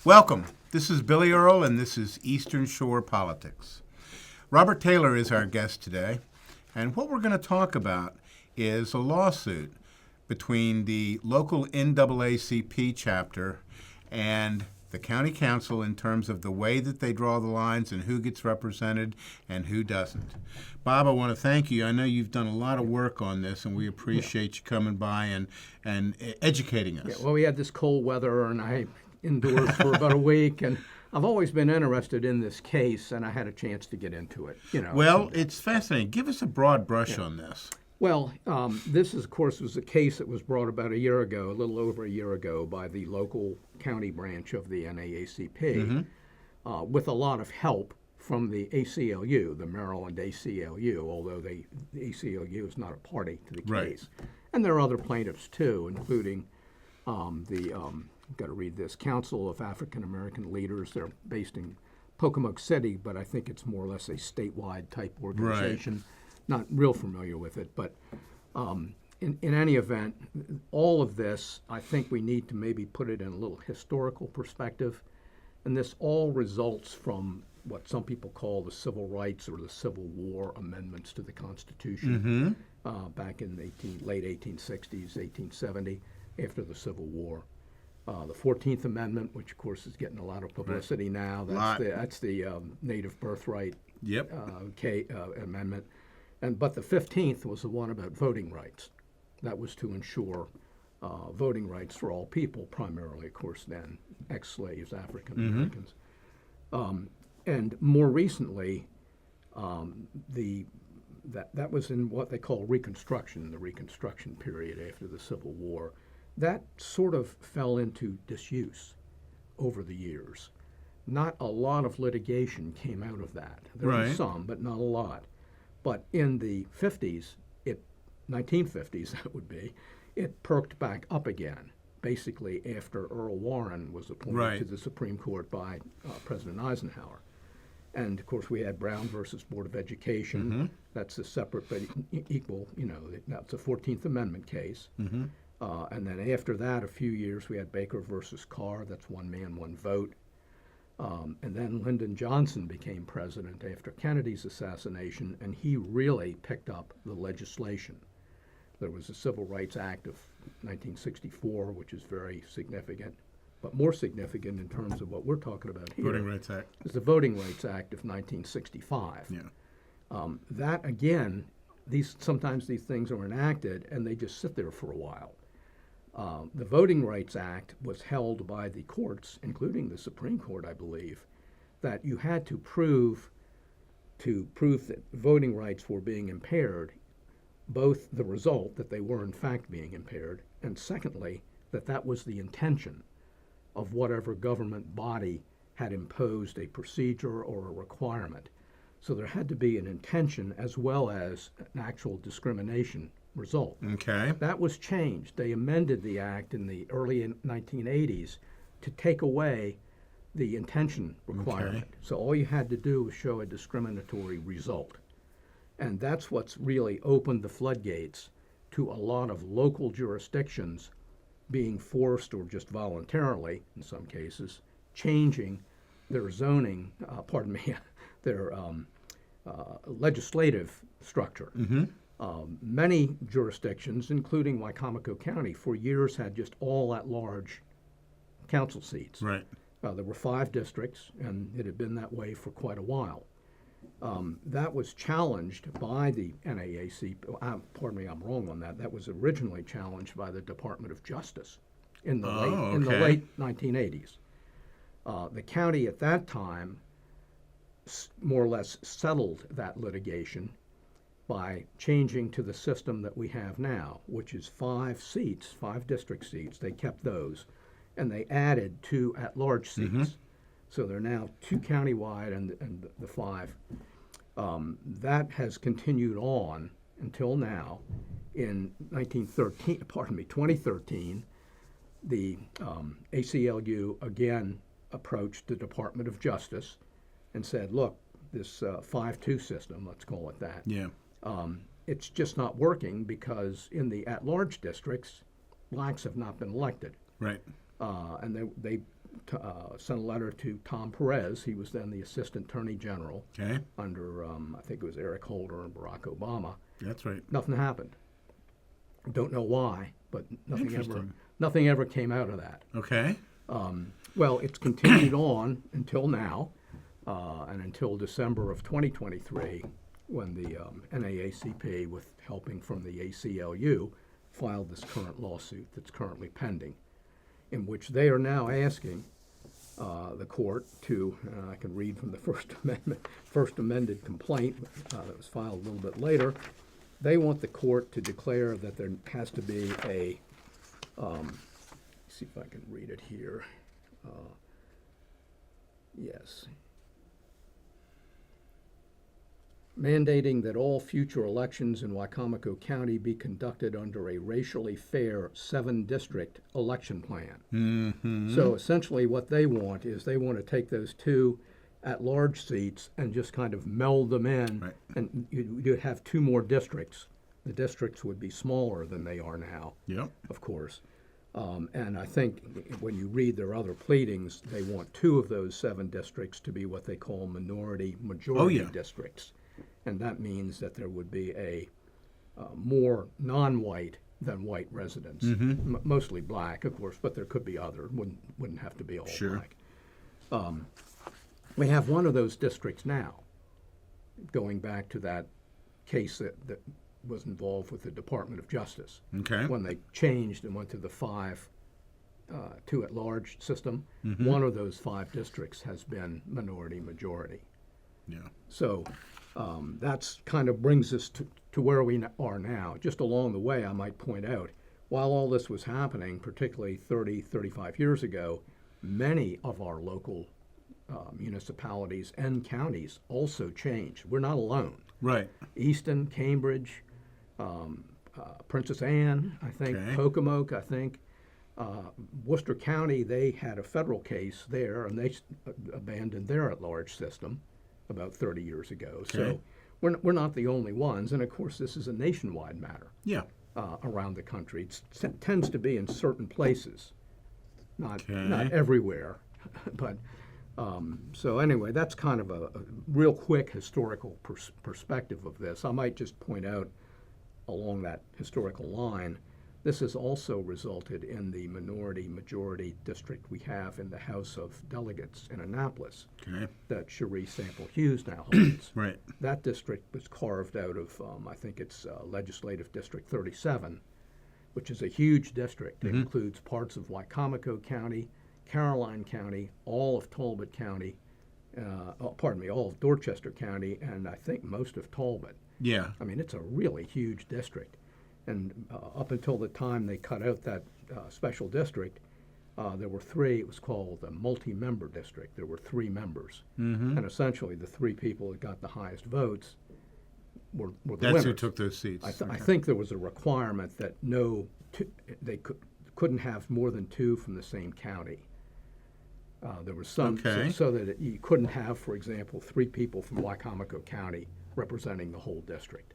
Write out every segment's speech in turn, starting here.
Welcome. This is Billy Earl, and this is Eastern Shore Politics. Robert Taylor is our guest today, and what we're going to talk about is a lawsuit between the local NAACP chapter and the county council in terms of the way that they draw the lines and who gets represented and who doesn't. Bob, I want to thank you. I know you've done a lot of work on this, and we appreciate you coming by and educating us. Yeah, well, we had this cold weather, and I indoors for about a week, and I've always been interested in this case, and I had a chance to get into it. Well, it's fascinating. Give us a broad brush on this. Well, this, of course, was a case that was brought about a year ago, a little over a year ago, by the local county branch of the NAACP, with a lot of help from the ACLU, the Maryland ACLU, although the ACLU is not a party to the case. Right. And there are other plaintiffs, too, including I've got to read this, Council of African American Leaders. They're based in Pocomoke City, but I think it's more or less a statewide type organization. Right. Not real familiar with it, but in any event, all of this, I think we need to maybe put it in a little historical perspective. And this all results from what some people call the Civil Rights or the Civil War amendments to the Constitution back in late 1860s, 1870, after the Civil War. The 14th Amendment, which of course is getting a lot of publicity now, that's the Native Birthright Amendment. But the 15th was the one about voting rights. That was to ensure voting rights for all people, primarily, of course, then ex-slaves, African Americans. And more recently, that was in what they call Reconstruction, the Reconstruction period after the Civil War. That sort of fell into disuse over the years. Not a lot of litigation came out of that. There was some, but not a lot. But in the 50s, 1950s that would be, it perked back up again, basically after Earl Warren was appointed to the Supreme Court by President Eisenhower. And of course we had Brown versus Board of Education. That's a separate but equal, that's a 14th Amendment case. And then after that, a few years, we had Baker versus Carr. That's one man, one vote. And then Lyndon Johnson became president after Kennedy's assassination, and he really picked up the legislation. There was the Civil Rights Act of 1964, which is very significant, but more significant in terms of what we're talking about here. Voting Rights Act. Is the Voting Rights Act of 1965. Yeah. That, again, sometimes these things are enacted, and they just sit there for a while. The Voting Rights Act was held by the courts, including the Supreme Court, I believe, that you had to prove that voting rights were being impaired, both the result that they were in fact being impaired, and secondly, that was the intention of whatever government body had imposed a procedure or a requirement. So there had to be an intention as well as an actual discrimination result. Okay. That was changed. They amended the act in the early 1980s to take away the intention requirement. Okay. So all you had to do was show a discriminatory result. And that's what's really opened the floodgates to a lot of local jurisdictions being forced, or just voluntarily in some cases, changing their zoning, their legislative structure. Many jurisdictions, including Wicomico County, for years had just all at-large council seats. Right. There were 5 districts, and it had been that way for quite a while. That was challenged by the NAACP. Pardon me, I'm wrong on that. That was originally challenged by the Department of Justice in the late 1980s. The county at that time more or less settled that litigation by changing to the system that we have now, which is 5 seats, 5 district seats. They kept those, and they added 2 at-large seats. So they're now 2 countywide and the 5. That has continued on until now. In 2013, the ACLU again approached the Department of Justice and said, look, this 5-2 system, let's call it that, it's just not working because in the at-large districts, blacks have not been elected. Right. And they sent a letter to Tom Perez. He was then the Assistant Attorney General Okay. under, I think it was Eric Holder and Barack Obama. That's right. Nothing happened. Don't know why, but Interesting. nothing ever came out of that. Okay. Well, it's continued on until now, and until December of 2023, when the NAACP, with helping from the ACLU, filed this current lawsuit that's currently pending, in which they are now asking the court to, I can read from the first amended complaint that was filed a little bit later. They want the court to declare that there has to be a, see if I can read it here. Yes. Mandating that all future elections in Wicomico County be conducted under a racially fair 7-district election plan. Mm-hmm. So essentially what they want is they want to take those 2 at-large seats and just kind of meld them in, Right. and you'd have 2 more districts. The districts would be smaller than they are now, Yep. of course. And I think when you read their other pleadings, they want 2 of those 7 districts to be what they call minority-majority yeah. districts. And that means that there would be a more non-white than white residents, mostly black, of course, but there could be other. Wouldn't have to be all Sure. black. We have one of those districts now, going back to that case that was involved with the Department of Justice. Okay. When they changed and went to the 2 at-large system, one of those 5 districts has been minority-majority. Yeah. So that's kind of brings us to where we are now. Just along the way, I might point out, while all this was happening, particularly 35 years ago, many of our local municipalities and counties also changed. We're not alone. Right. Easton, Cambridge, Princess Anne, I think, Okay. Pocomoke, I think. Worcester County, they had a federal case there, and they abandoned their at-large system about 30 years ago. So Okay. we're not the only ones, and of course this is a nationwide matter Yeah. around the country. It tends to be in certain places, not Okay. everywhere, but so anyway, that's kind of a real quick historical perspective of this. I might just point out along that historical line, this has also resulted in the minority-majority district we have in the House of Delegates in Annapolis Okay. that Cherie Sample Hughes now holds. Right. That district was carved out of, I think it's Legislative District 37, which is a huge district. It includes parts of Wicomico County, Caroline County, all of Talbot County, all of Dorchester County, and I think most of Talbot. Yeah. I mean, it's a really huge district. And up until the time they cut out that special district, there were 3. It was called a multi-member district. There were 3 members. And essentially the 3 people that got the highest votes were the That's winners. who took those seats. I think there was a requirement that they couldn't have more than 2 from the same county. There was some, Okay. so that you couldn't have, for example, 3 people from Wicomico County representing the whole district.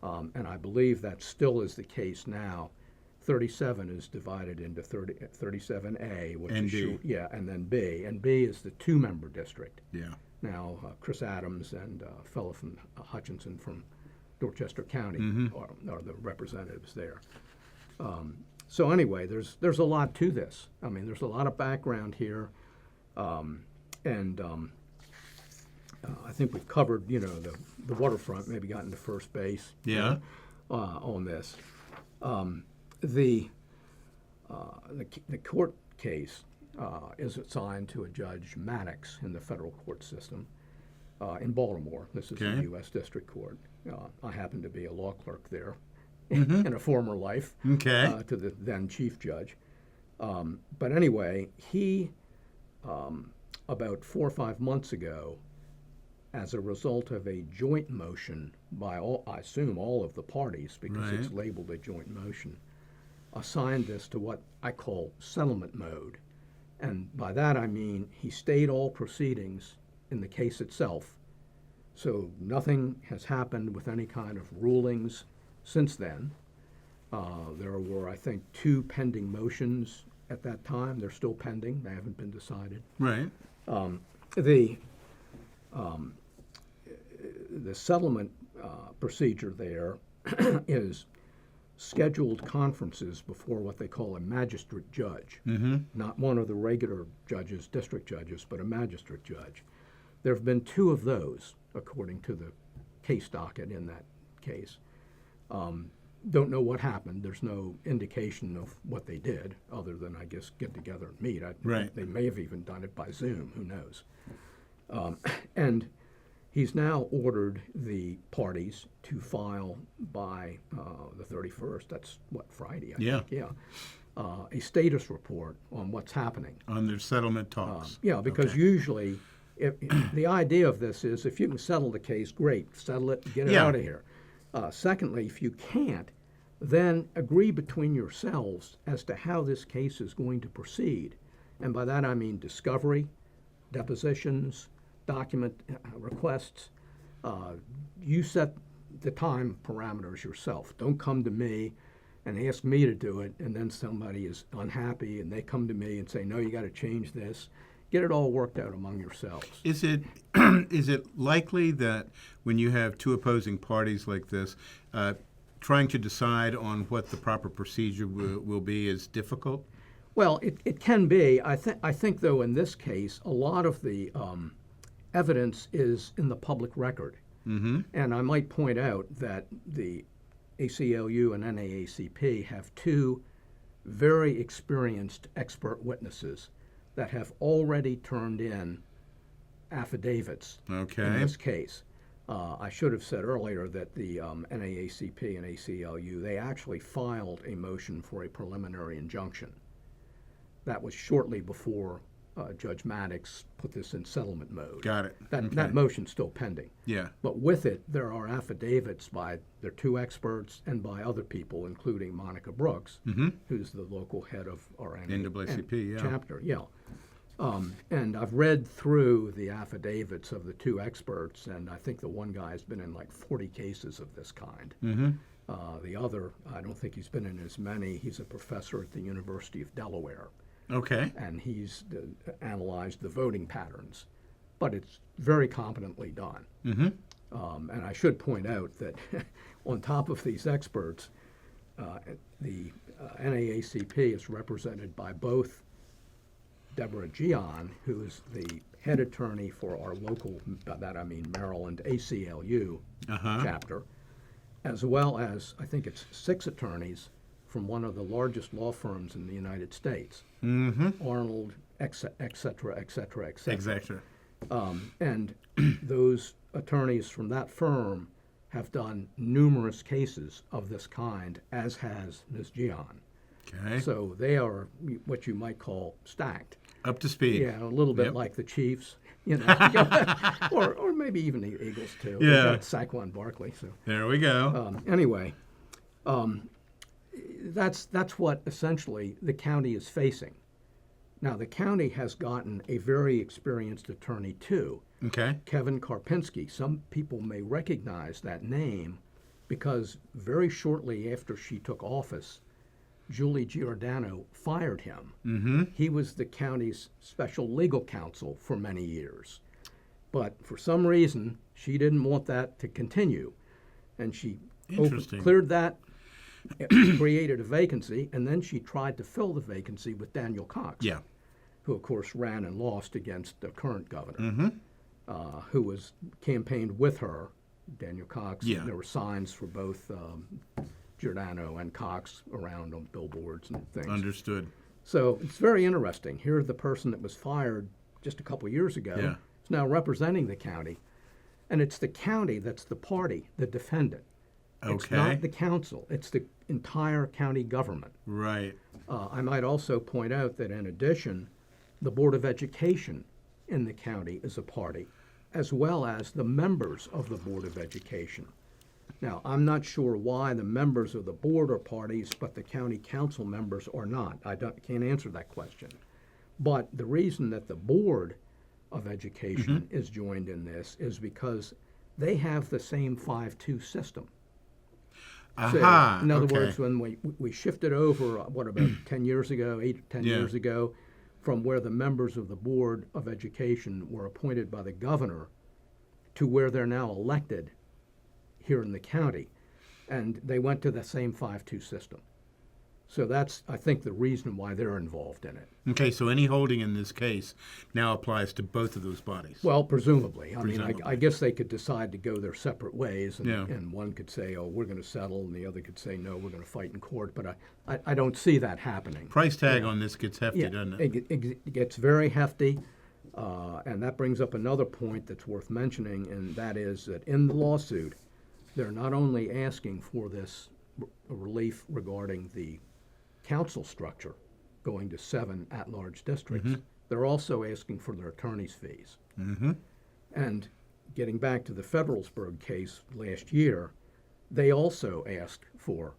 And I believe that still is the case now. 37 is divided into 37A, which And is B. yeah, and then B. And B is the 2-member district. Yeah. Now, Chris Adams and a fellow from Hutchinson from Dorchester County are the representatives there. So anyway, there's a lot to this. I mean, there's a lot of background here, and I think we've covered, the waterfront, maybe gotten to first base. Yeah. On this, the court case is assigned to a Judge Maddox in the federal court system in Baltimore. This is Okay. the U.S. District Court. I happen to be a law clerk there in a former life Okay. to the then chief judge. But anyway, he, about 4 or 5 months ago, as a result of a joint motion by I assume all of the parties, because it's Right. labeled a joint motion, assigned this to what I call settlement mode. And by that I mean he stayed all proceedings in the case itself. So nothing has happened with any kind of rulings since then. There were, I think, 2 pending motions at that time. They're still pending. They haven't been decided. Right. The settlement procedure there is scheduled conferences before what they call a magistrate judge, not one of the regular judges, district judges, but a magistrate judge. There have been 2 of those, according to the case docket in that case. Don't know what happened. There's no indication of what they did, other than, I guess, get together and meet. Right. They may have even done it by Zoom. Who knows? And he's now ordered the parties to file by the 31st. That's what, Friday? I think. Yeah. A status report on what's happening. On their settlement talks. Yeah, because usually, the idea of this is if you can settle the case, great, settle it, get it out of here. Secondly, if you can't, then agree between yourselves as to how this case is going to proceed. And by that I mean discovery, depositions, document requests. You set the time parameters yourself. Don't come to me and ask me to do it, and then somebody is unhappy and they come to me and say, no, you got to change this. Get it all worked out among yourselves. Is it is it likely that when you have 2 opposing parties like this, trying to decide on what the proper procedure will be is difficult? Well, it can be. I think, though, in this case, a lot of the evidence is in the public record. Mm-hmm. And I might point out that the ACLU and NAACP have 2 very experienced expert witnesses that have already turned in affidavits in this case. I should have said earlier that the NAACP and ACLU, they actually filed a motion for a preliminary injunction. That was shortly before Judge Maddox put this in settlement mode. Got it. That motion's still pending. Yeah. But with it, there are affidavits by their 2 experts and by other people, including Monica Brooks, who's the local head of our NAACP chapter. Yeah. And I've read through the affidavits of the 2 experts, and I think the one guy's been in like 40 cases of this kind. The other, I don't think he's been in as many. He's a professor at the University of Delaware. Okay. And he's analyzed the voting patterns, but it's very competently done. And I should point out that on top of these experts, the NAACP is represented by both Deborah Gian, who is the head attorney for our local, by that I mean Maryland ACLU chapter, as well as, I think it's 6 attorneys from one of the largest law firms in the United States, Arnold, et cetera, et cetera, et cetera. Exactly. And those attorneys from that firm have done numerous cases of this kind, as has Ms. Gian. Okay. So they are what you might call stacked. Up to speed. Yeah, a little bit like the Chiefs, you know, or maybe even the Eagles too. Yeah. We've got Saquon Barkley. So there we go. Anyway, that's what essentially the county is facing. Now, the county has gotten a very experienced attorney too. Okay. Kevin Karpinski. Some people may recognize that name because very shortly after she took office, Julie Giordano fired him. He was the county's special legal counsel for many years. But for some reason, she didn't want that to continue. And she cleared that, created a vacancy, and then she tried to fill the vacancy with Daniel Cox, who, of course, ran and lost against the current governor, who was campaigned with her, Daniel Cox. There were signs for both Giordano and Cox around on billboards and things. Understood. So it's very interesting. Here, the person that was fired just a couple years ago is now representing the county, and it's the county that's the party, the defendant. It's not the council. It's the entire county government. Right. I might also point out that in addition, the Board of Education in the county is a party, as well as the members of the Board of Education. Now, I'm not sure why the members of the board are parties, but the county council members are not. I can't answer that question. But the reason that the Board of Education is joined in this is because they have the same 5-2 system. Aha, So, in other okay. words, when we shifted over, what, about 10 years ago, 8 or 10 Yeah. years ago, from where the members of the Board of Education were appointed by the governor to where they're now elected here in the county. And they went to the same 5-2 system. So that's, I think, the reason why they're involved in it. Okay, so any holding in this case now applies to both of those bodies. Well, presumably. I mean, Presumably. I guess they could decide to go their separate ways, and, Yeah. and one could say, oh, we're going to settle, and the other could say, no, we're going to fight in court. But I don't see that happening. Price tag on this gets hefty, Yeah, doesn't it? it gets very hefty, and that brings up another point that's worth mentioning, and that is that in the lawsuit, they're not only asking for this relief regarding the council structure going to 7 at-large districts, they're also asking for their attorney's fees. Mm-hmm. And getting back to the Federalsburg case last year, they also asked for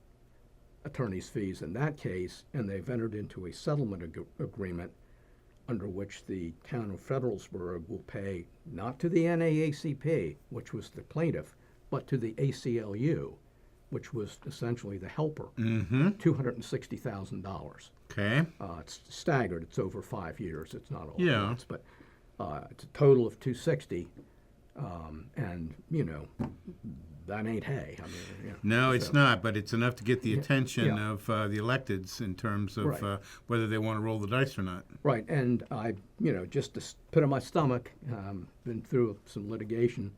attorney's fees in that case, and they've entered into a settlement agreement under which the town of Federalsburg will pay not to the NAACP, which was the plaintiff, but to the ACLU, which was essentially the helper, Mm-hmm. $260,000. Okay. It's staggered. It's over 5 years. It's not all at Yeah. once, but it's a total of 260, and that ain't hay. I mean, No, it's so- not, but it's enough to get the attention yeah. of the electeds in terms of Right. whether they want to roll the dice or not. Right, and I, just to pit in my stomach, been through some litigation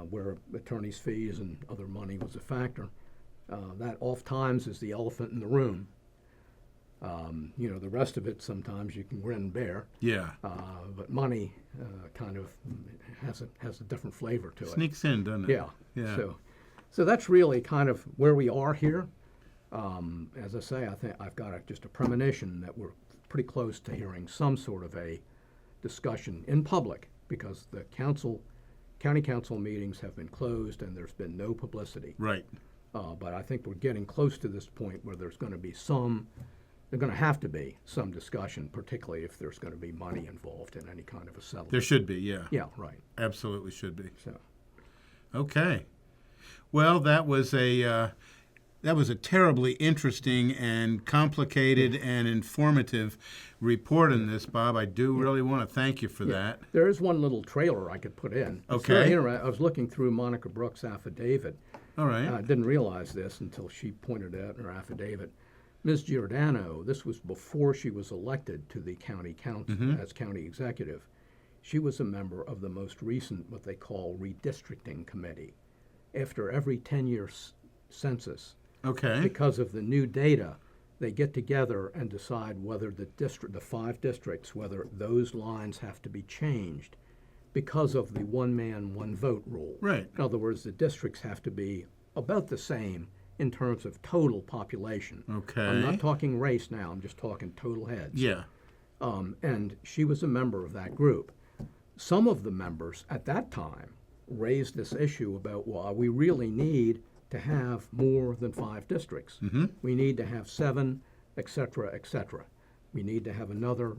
where attorney's fees and other money was a factor. That oftentimes is the elephant in the room. The rest of it sometimes you can grin and bear, Yeah. but money kind of has a different flavor to it. Sneaks in, doesn't it? Yeah. Yeah. So that's really kind of where we are here. As I say, I think I've got just a premonition that we're pretty close to hearing some sort of a discussion in public, because the county council meetings have been closed and there's been no publicity. Right. But I think we're getting close to this point where there's going to be there's going to have to be some discussion, particularly if there's going to be money involved in any kind of a settlement. There should be, yeah. Yeah, right. Absolutely should be. So, Okay. Well, that was a terribly interesting and complicated and informative report on this, Bob. I do really want to thank you for that. there is one little trailer I could put in. It's Okay. very interesting. I was looking through Monica Brooks' affidavit. All right. I didn't realize this until she pointed it out in her affidavit. Ms. Giordano, this was before she was elected to the county council as county executive. She was a member of the most recent, what they call redistricting committee. After every 10-year census, Okay. because of the new data, they get together and decide whether the 5 districts, whether those lines have to be changed because of the one-man, one-vote rule. Right. In other words, the districts have to be about the same in terms of total population. Okay. I'm not talking race now, I'm just talking total heads. Yeah. And she was a member of that group. Some of the members at that time raised this issue about, well, we really need to have more than 5 districts. We need to have 7, et cetera, et cetera. We need to have another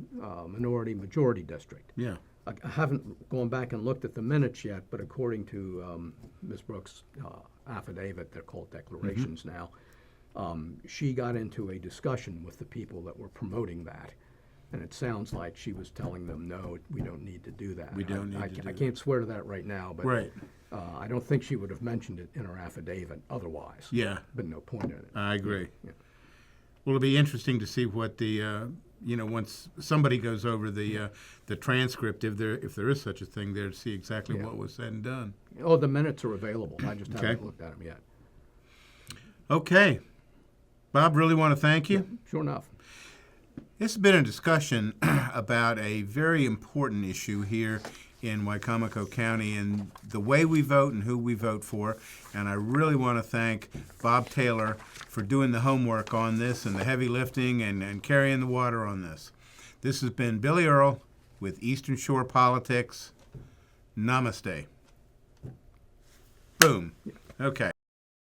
minority-majority district. Yeah. I haven't gone back and looked at the minutes yet, but according to Ms. Brooks' affidavit, they're called declarations now, she got into a discussion with the people that were promoting that. And it sounds like she was telling them, no, we don't need to do that. We don't need to do I that. can't swear to that right now, but Right. I don't think she would have mentioned it in her affidavit otherwise. Yeah. Been no point in it. I agree. Yeah. Well, it'll be interesting to see what the once somebody goes over the transcript, if there is such a thing there, to see exactly Yeah. what was said and done. Oh, the minutes are available. I just Okay. haven't looked at them yet. Okay. Bob, really want to thank you. Sure enough. This has been a discussion about a very important issue here in Wicomico County and the way we vote and who we vote for. And I really want to thank Bob Taylor for doing the homework on this and the heavy lifting and carrying the water on this. This has been Billy Earl with Eastern Shore Politics. Namaste. Boom. Okay.